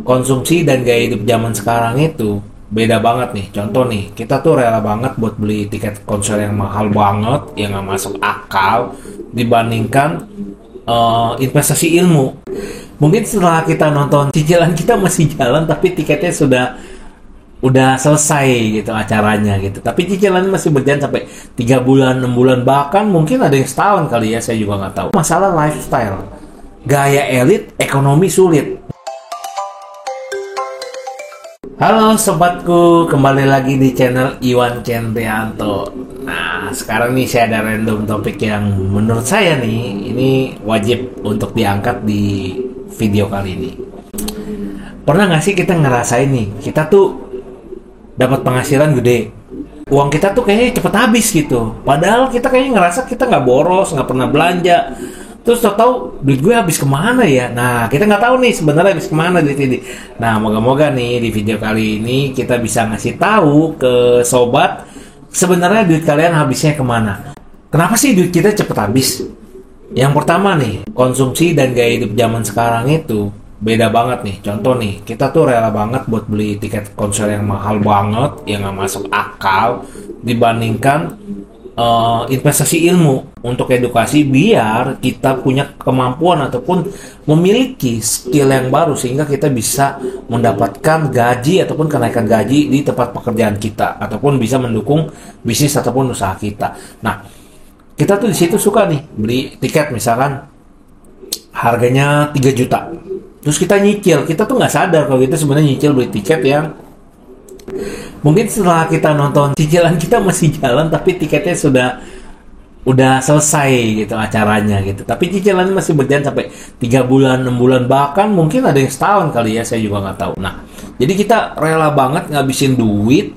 konsumsi dan gaya hidup zaman sekarang itu beda banget nih. Contoh nih, kita tuh rela banget buat beli tiket konser yang mahal banget, yang nggak masuk akal dibandingkan investasi ilmu. Mungkin setelah kita nonton, cicilan kita masih jalan tapi tiketnya udah selesai gitu acaranya gitu. Tapi cicilan masih berjalan sampai 3 bulan, 6 bulan, bahkan mungkin ada yang setahun kali ya, saya juga nggak tahu. Masalah lifestyle, gaya elit, ekonomi sulit. Halo sobatku, kembali lagi di channel Iwan Cendrianto. Nah, sekarang nih saya ada random topik yang menurut saya nih, ini wajib untuk diangkat di video kali ini. Pernah nggak sih kita ngerasain nih, kita tuh dapat penghasilan gede, uang kita tuh kayaknya cepet habis gitu. Padahal kita kayaknya ngerasa kita nggak boros, nggak pernah belanja. Terus tahu duit gue habis kemana ya? Nah, kita nggak tahu nih sebenarnya habis kemana duit ini. Nah, moga-moga nih di video kali ini kita bisa ngasih tahu ke sobat sebenarnya duit kalian habisnya kemana. Kenapa sih duit kita cepet habis? Yang pertama nih, konsumsi dan gaya hidup zaman sekarang itu beda banget nih. Contoh nih, kita tuh rela banget buat beli tiket konser yang mahal banget, yang nggak masuk akal dibandingkan investasi ilmu untuk edukasi, biar kita punya kemampuan ataupun memiliki skill yang baru sehingga kita bisa mendapatkan gaji ataupun kenaikan gaji di tempat pekerjaan kita ataupun bisa mendukung bisnis ataupun usaha kita. Nah, kita tuh di situ suka nih beli tiket misalkan harganya 3 juta. Terus kita nyicil, kita tuh nggak sadar kalau kita sebenarnya nyicil beli tiket yang mungkin setelah kita nonton, cicilan kita masih jalan tapi tiketnya udah selesai gitu acaranya gitu. Tapi cicilan masih berjalan sampai 3 bulan, 6 bulan, bahkan mungkin ada yang setahun kali ya, saya juga nggak tahu. Nah, jadi kita rela banget ngabisin duit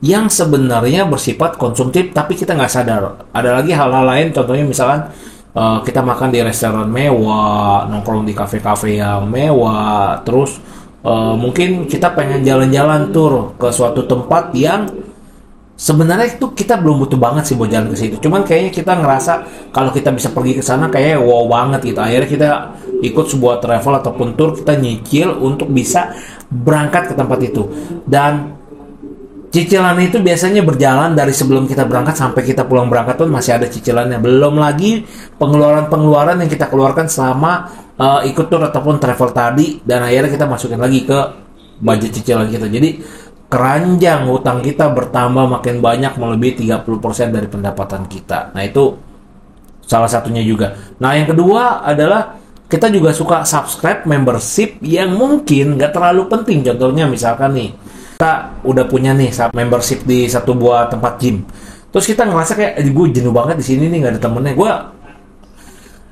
yang sebenarnya bersifat konsumtif tapi kita nggak sadar. Ada lagi hal-hal lain, contohnya misalkan kita makan di restoran mewah, nongkrong di kafe-kafe yang mewah, terus mungkin kita pengen jalan-jalan tur ke suatu tempat yang sebenarnya itu kita belum butuh banget sih buat jalan ke situ. Cuman kayaknya kita ngerasa kalau kita bisa pergi ke sana kayak wow banget gitu. Akhirnya kita ikut sebuah travel ataupun tour, kita nyicil untuk bisa berangkat ke tempat itu. Dan cicilan itu biasanya berjalan dari sebelum kita berangkat sampai kita pulang berangkat pun masih ada cicilannya. Belum lagi pengeluaran-pengeluaran yang kita keluarkan selama ikut tour ataupun travel tadi, dan akhirnya kita masukin lagi ke budget cicilan kita. Jadi keranjang hutang kita bertambah makin banyak, melebihi 30% dari pendapatan kita. Nah, itu salah satunya juga. Nah, yang kedua adalah kita juga suka subscribe membership yang mungkin nggak terlalu penting. Contohnya misalkan nih, kita udah punya nih membership di satu buah tempat gym. Terus kita ngerasa kayak gue jenuh banget di sini nih, nggak ada temennya. Gue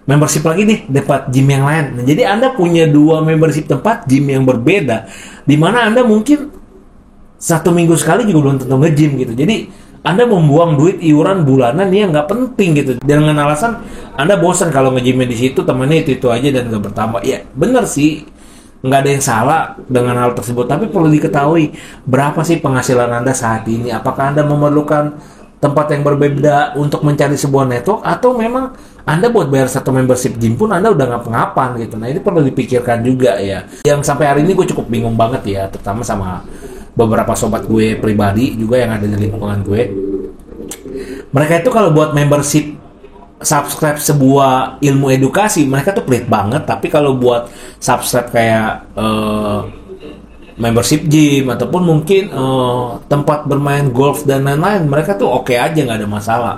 membership lagi nih dapat gym yang lain. Nah, jadi Anda punya 2 membership tempat gym yang berbeda, di mana Anda mungkin 1 minggu sekali juga belum tentu nge-gym gitu. Jadi Anda membuang duit iuran bulanan yang nggak penting gitu, dengan alasan Anda bosan kalau nge-gymnya di situ, temannya itu aja dan nggak bertambah. Ya bener sih, nggak ada yang salah dengan hal tersebut, tapi perlu diketahui berapa sih penghasilan Anda saat ini. Apakah Anda memerlukan tempat yang berbeda untuk mencari sebuah network, atau memang Anda buat bayar 1 membership gym pun Anda udah ngapa-ngapan gitu. Nah, ini perlu dipikirkan juga ya. Yang sampai hari ini gue cukup bingung banget ya, terutama sama beberapa sobat gue pribadi juga yang ada di lingkungan gue. Mereka itu kalau buat membership subscribe sebuah ilmu edukasi, mereka tuh pelit banget. Tapi kalau buat subscribe kayak membership gym ataupun mungkin tempat bermain golf dan lain-lain, mereka tuh oke aja, nggak ada masalah.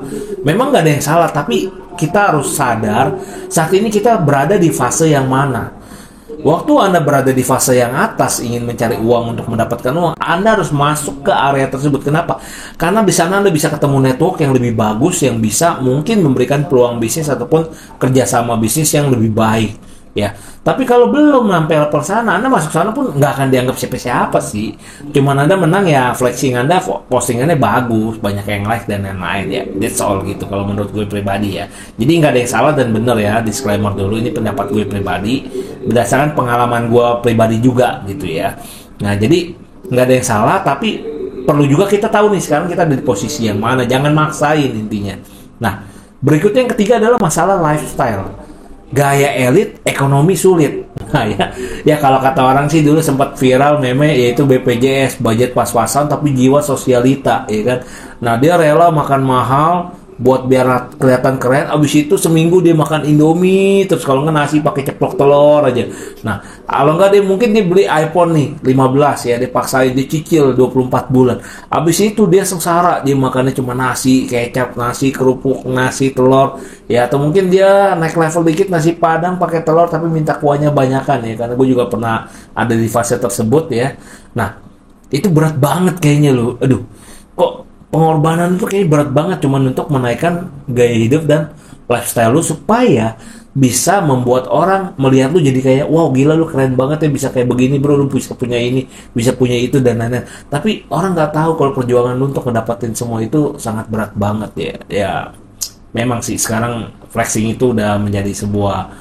Memang nggak ada yang salah, tapi kita harus sadar saat ini kita berada di fase yang mana. Waktu Anda berada di fase yang atas, ingin mencari uang untuk mendapatkan uang, Anda harus masuk ke area tersebut. Kenapa? Karena di sana Anda bisa ketemu network yang lebih bagus, yang bisa mungkin memberikan peluang bisnis ataupun kerjasama bisnis yang lebih baik. Ya, tapi kalau belum sampai level sana, Anda masuk sana pun nggak akan dianggap siapa-siapa sih. Cuman Anda menang ya, flexing Anda, postingannya bagus, banyak yang like dan lain-lain ya. That's all gitu kalau menurut gue pribadi ya. Jadi nggak ada yang salah dan benar ya, disclaimer dulu, ini pendapat gue pribadi berdasarkan pengalaman gue pribadi juga gitu ya. Nah, jadi nggak ada yang salah, tapi perlu juga kita tahu nih sekarang kita ada di posisi yang mana, jangan maksain intinya. Nah, berikutnya yang ketiga adalah masalah lifestyle. Gaya elit, ekonomi sulit. Ya kalau kata orang sih dulu sempat viral meme yaitu BPJS, budget pas-pasan tapi jiwa sosialita, ya kan. Nah dia rela makan mahal buat biar kelihatan keren. Abis itu seminggu dia makan Indomie, terus kalau nggak nasi pakai ceplok telur aja. Nah kalau nggak dia mungkin dia beli iPhone nih 15 ya, dia paksain dia cicil 24 bulan. Abis itu dia sengsara, dia makannya cuma nasi, kecap, nasi kerupuk, nasi telur ya, atau mungkin dia naik level dikit nasi padang pakai telur tapi minta kuahnya banyakan ya, karena gue juga pernah ada di fase tersebut ya. Nah itu berat banget kayaknya lu. Aduh, kok pengorbanan itu kayaknya berat banget cuman untuk menaikkan gaya hidup dan lifestyle lu supaya bisa membuat orang melihat lu jadi kayak wow gila lu keren banget ya bisa kayak begini bro, lu bisa punya ini, bisa punya itu dan lain-lain. Tapi orang nggak tahu kalau perjuangan lu untuk mendapatkan semua itu sangat berat banget ya. Ya memang sih sekarang flexing itu udah menjadi sebuah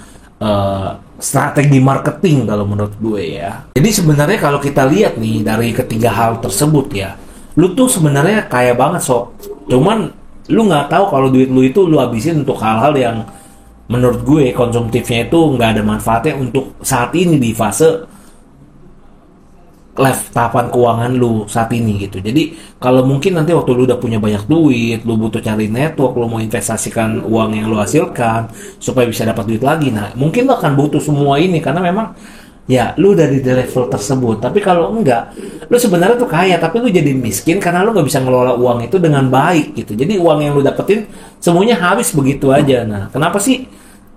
strategi marketing kalau menurut gue ya. Jadi sebenarnya kalau kita lihat nih dari ketiga hal tersebut ya, lu tuh sebenarnya kaya banget sob, cuman lu nggak tahu kalau duit lu itu lu habisin untuk hal-hal yang menurut gue konsumtifnya itu nggak ada manfaatnya untuk saat ini di fase tahapan keuangan lu saat ini gitu. Jadi kalau mungkin nanti waktu lu udah punya banyak duit, lu butuh cari network, lu mau investasikan uang yang lu hasilkan supaya bisa dapat duit lagi, nah mungkin lu akan butuh semua ini karena memang ya lu dari level tersebut. Tapi kalau enggak, lu sebenarnya tuh kaya tapi lu jadi miskin karena lu nggak bisa ngelola uang itu dengan baik gitu. Jadi uang yang lu dapetin semuanya habis begitu aja. Nah kenapa sih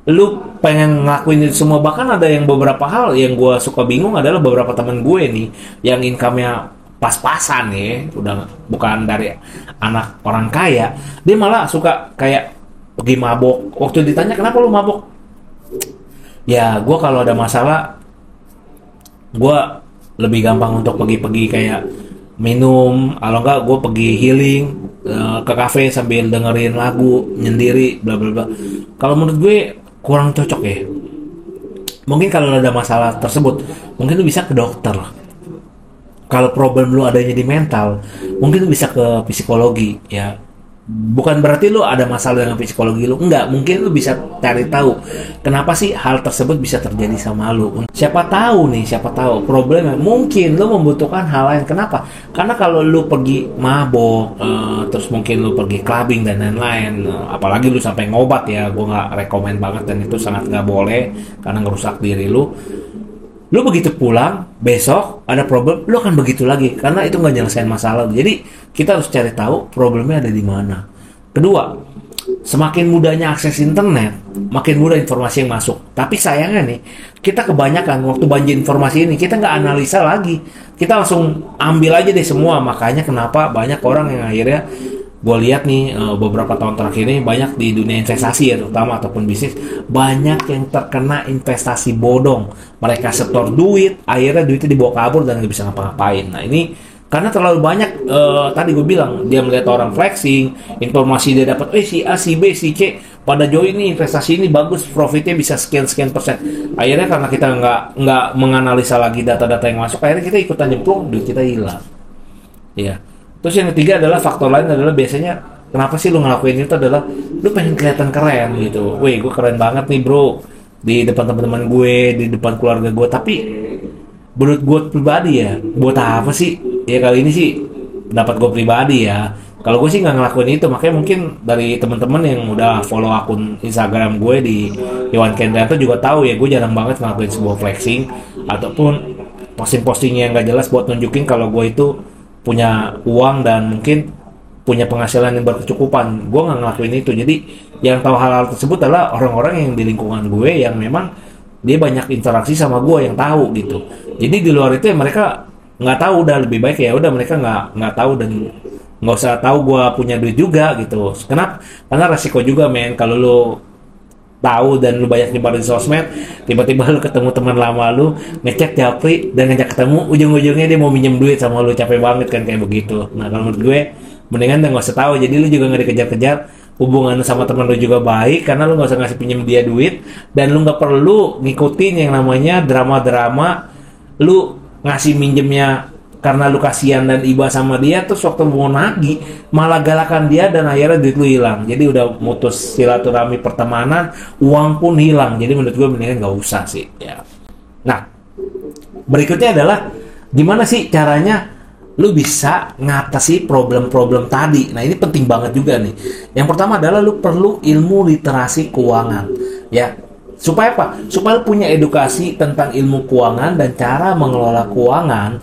lu pengen ngelakuin itu semua? Bahkan ada yang beberapa hal yang gue suka bingung adalah beberapa temen gue nih yang income-nya pas-pasan ya, udah bukan dari anak orang kaya, dia malah suka kayak pergi mabok. Waktu ditanya kenapa lu mabok, ya gue kalau ada masalah gue lebih gampang untuk pergi-pergi kayak minum, kalau enggak gue pergi healing ke kafe sambil dengerin lagu nyendiri bla bla bla. Kalau menurut gue kurang cocok ya. Mungkin kalau ada masalah tersebut mungkin lu bisa ke dokter. Kalau problem lu adanya di mental mungkin lu bisa ke psikologi ya. Bukan berarti lu ada masalah dengan psikologi lu, enggak, mungkin lu bisa cari tahu kenapa sih hal tersebut bisa terjadi sama lu. Siapa tahu problemnya mungkin lu membutuhkan hal lain. Kenapa? Karena kalau lu pergi mabok, terus mungkin lu pergi clubbing dan lain-lain, apalagi lu sampai ngobat ya, gua nggak rekomen banget dan itu sangat nggak boleh karena ngerusak diri lu. Lu begitu pulang, besok ada problem, lu akan begitu lagi karena itu nggak nyelesain masalah. Jadi kita harus cari tahu problemnya ada di mana. Kedua, semakin mudahnya akses internet, makin mudah informasi yang masuk. Tapi sayangnya nih, kita kebanyakan waktu banjir informasi ini kita nggak analisa lagi, kita langsung ambil aja deh semua. Makanya kenapa banyak orang yang akhirnya gue lihat nih beberapa tahun terakhir ini banyak di dunia investasi ya terutama ataupun bisnis, banyak yang terkena investasi bodong. Mereka setor duit, akhirnya duitnya dibawa kabur dan nggak bisa ngapa-ngapain. Nah ini karena terlalu banyak tadi gue bilang dia melihat orang flexing, informasi dia dapat, si A, si B, si C pada join nih investasi ini bagus, profitnya bisa sekian persen. Akhirnya karena kita nggak menganalisa lagi data-data yang masuk, akhirnya kita ikutan nyemplung, duit kita hilang. Ya. Terus yang ketiga adalah faktor lain adalah biasanya kenapa sih lu ngelakuin itu adalah lu pengen kelihatan keren gitu. Weh, gue keren banget nih bro di depan teman-teman gue, di depan keluarga gue. Tapi menurut gue pribadi ya, buat apa sih? Ya kali ini sih pendapat gue pribadi ya. Kalau gue sih nggak ngelakuin itu, makanya mungkin dari teman-teman yang udah follow akun Instagram gue di Iwan Kendrianto juga tahu ya, gue jarang banget ngelakuin sebuah flexing ataupun posting-posting yang nggak jelas buat nunjukin kalau gue itu punya uang dan mungkin punya penghasilan yang berkecukupan. Gue nggak ngelakuin itu. Jadi yang tahu hal-hal tersebut adalah orang-orang yang di lingkungan gue yang memang dia banyak interaksi sama gue yang tahu gitu. Jadi di luar itu ya mereka nggak tahu, udah lebih baik ya udah mereka nggak tahu dan nggak usah tahu gue punya duit juga gitu. Kenapa? Karena resiko juga men kalau lu tahu dan lu banyak nyebarin sosmed, tiba-tiba lu ketemu teman lama lu ngecek japri dan ngajak ketemu, ujung-ujungnya dia mau minjem duit sama lu, capek banget kan kayak begitu. Nah kalau menurut gue mendingan nggak usah tahu, jadi lu juga nggak dikejar-kejar, hubungan sama teman lu juga baik karena lu nggak usah ngasih pinjem dia duit dan lu nggak perlu ngikutin yang namanya drama-drama lu ngasih minjemnya karena lu kasihan dan iba sama dia, terus waktu mau nagih malah galakan dia dan akhirnya duit lu hilang. Jadi udah mutus silaturahmi pertemanan, uang pun hilang. Jadi menurut gue mendingan nggak usah sih ya. Nah berikutnya adalah gimana sih caranya lu bisa ngatasi problem-problem tadi. Nah, ini penting banget juga nih. Yang pertama adalah lu perlu ilmu literasi keuangan, ya. Supaya apa? Supaya lu punya edukasi tentang ilmu keuangan dan cara mengelola keuangan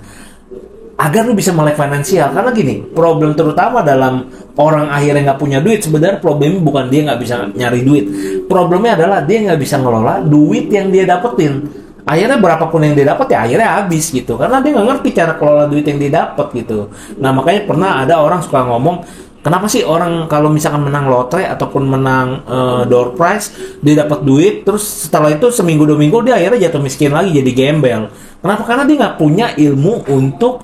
agar lu bisa melek finansial. Karena gini, problem terutama dalam orang akhirnya nggak punya duit, sebenarnya problemnya bukan dia nggak bisa nyari duit. Problemnya adalah dia nggak bisa ngelola duit yang dia dapetin. Akhirnya berapapun yang dia dapat ya akhirnya habis gitu. Karena dia nggak ngerti cara kelola duit yang dia dapat gitu. Nah, makanya pernah ada orang suka ngomong, kenapa sih orang kalau misalkan menang lotre ataupun menang door prize, dia dapat duit, terus setelah itu seminggu 2 minggu dia akhirnya jatuh miskin lagi, jadi gembel. Kenapa? Karena dia nggak punya ilmu untuk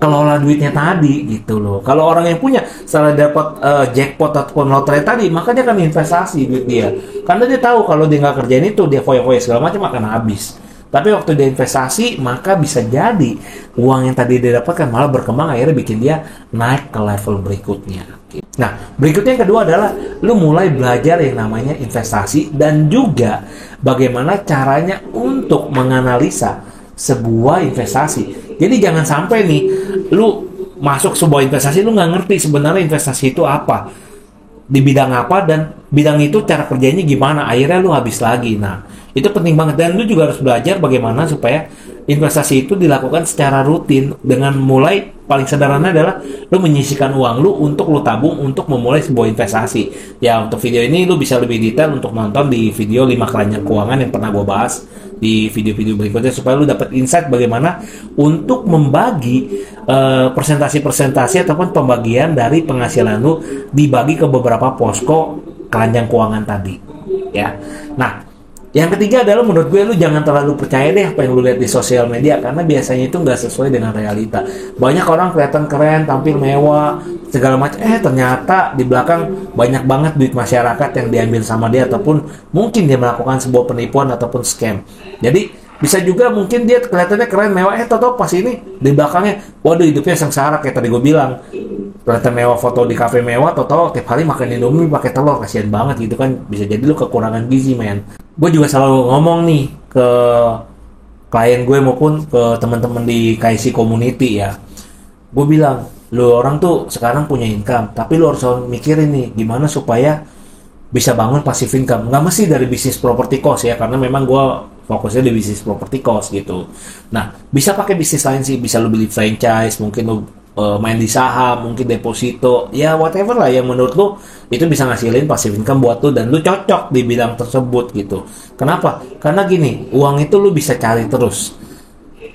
kelola duitnya tadi gitu loh. Kalau orang yang punya setelah dapat jackpot ataupun lotre tadi, maka dia akan investasi duit dia. Karena dia tahu kalau dia nggak kerjain itu, dia foya-foya segala macam akan habis. Tapi waktu dia investasi, maka bisa jadi uang yang tadi dia dapatkan malah berkembang, akhirnya bikin dia naik ke level berikutnya. Nah, berikutnya yang kedua adalah lu mulai belajar yang namanya investasi dan juga bagaimana caranya untuk menganalisa sebuah investasi. Jadi jangan sampai nih lu masuk sebuah investasi lu nggak ngerti sebenarnya investasi itu apa, di bidang apa, dan bidang itu cara kerjanya gimana, akhirnya lu habis lagi. Nah, itu penting banget, dan lu juga harus belajar bagaimana supaya investasi itu dilakukan secara rutin dengan mulai paling sederhana adalah lu menyisihkan uang lu untuk lu tabung untuk memulai sebuah investasi. Ya, untuk video ini lu bisa lebih detail untuk nonton di video 5 keranjang keuangan yang pernah gue bahas di video-video berikutnya, supaya lu dapat insight bagaimana untuk membagi presentasi ataupun pembagian dari penghasilan lu dibagi ke beberapa posko keranjang keuangan tadi, ya. Nah, yang ketiga adalah menurut gue lu jangan terlalu percaya deh apa yang lu lihat di sosial media, karena biasanya itu nggak sesuai dengan realita. Banyak orang kelihatan keren, tampil mewah, segala macam, ternyata di belakang banyak banget duit masyarakat yang diambil sama dia, ataupun mungkin dia melakukan sebuah penipuan ataupun scam. Jadi bisa juga mungkin dia kelihatannya keren mewah, tau pas ini di belakangnya, waduh hidupnya sengsara kayak tadi gue bilang. Kelihatan mewah, foto di kafe mewah, tau tiap hari makan Indomie pakai telur, kasihan banget gitu kan. Bisa jadi lu kekurangan gizi, men. Gue juga selalu ngomong nih ke klien gue maupun ke teman-teman di KIC community, ya. Gue bilang, lu orang tuh sekarang punya income, tapi lu harus mikirin nih gimana supaya bisa bangun passive income. Nggak mesti dari bisnis property cost ya, karena memang gue fokusnya di bisnis property cost gitu. Nah, bisa pakai bisnis lain sih, bisa lu beli franchise, mungkin lu main di saham, mungkin deposito, ya whatever lah yang menurut lu itu bisa ngasilin passive income buat lu dan lu cocok di bidang tersebut gitu. Kenapa? Karena gini, uang itu lu bisa cari terus.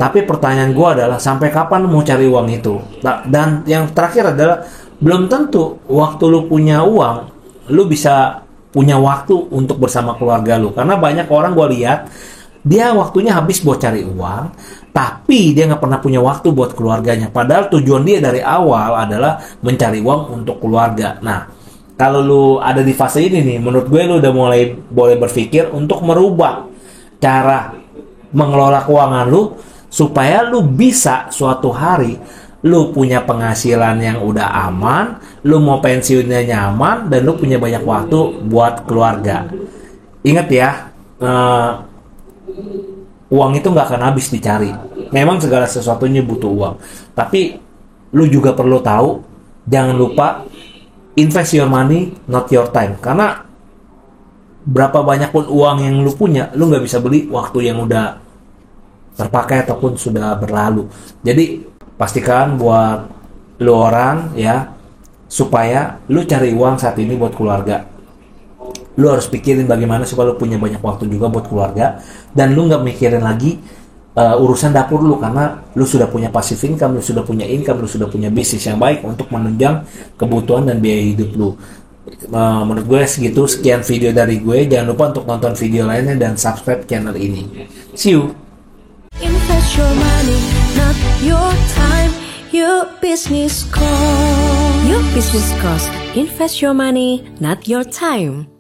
Tapi pertanyaan gua adalah sampai kapan lu mau cari uang itu? Dan yang terakhir adalah belum tentu waktu lu punya uang, lu bisa punya waktu untuk bersama keluarga lu. Karena banyak orang gua lihat dia waktunya habis buat cari uang, tapi dia nggak pernah punya waktu buat keluarganya. Padahal tujuan dia dari awal adalah mencari uang untuk keluarga. Nah, kalau lu ada di fase ini nih, menurut gue lu udah mulai boleh berpikir untuk merubah cara mengelola keuangan lu supaya lu bisa suatu hari lu punya penghasilan yang udah aman, lu mau pensiunnya nyaman, dan lu punya banyak waktu buat keluarga. Ingat ya, uang itu nggak akan habis dicari. Memang segala sesuatunya butuh uang, tapi lu juga perlu tahu, jangan lupa invest your money, not your time. Karena berapa banyak pun uang yang lu punya, lu nggak bisa beli waktu yang udah terpakai ataupun sudah berlalu. Jadi pastikan buat lu orang ya, supaya lu cari uang saat ini buat keluarga. Lu harus pikirin bagaimana supaya lu punya banyak waktu juga buat keluarga, dan lu nggak mikirin lagi urusan dapur lu, karena lu sudah punya passive income, lu sudah punya income, lu sudah punya bisnis yang baik untuk menunjang kebutuhan dan biaya hidup lu. Menurut gue segitu, sekian video dari gue. Jangan lupa untuk nonton video lainnya dan subscribe channel ini. See you. Invest your money, not your time. Your business cost. Your business cost. Invest your money, not your time.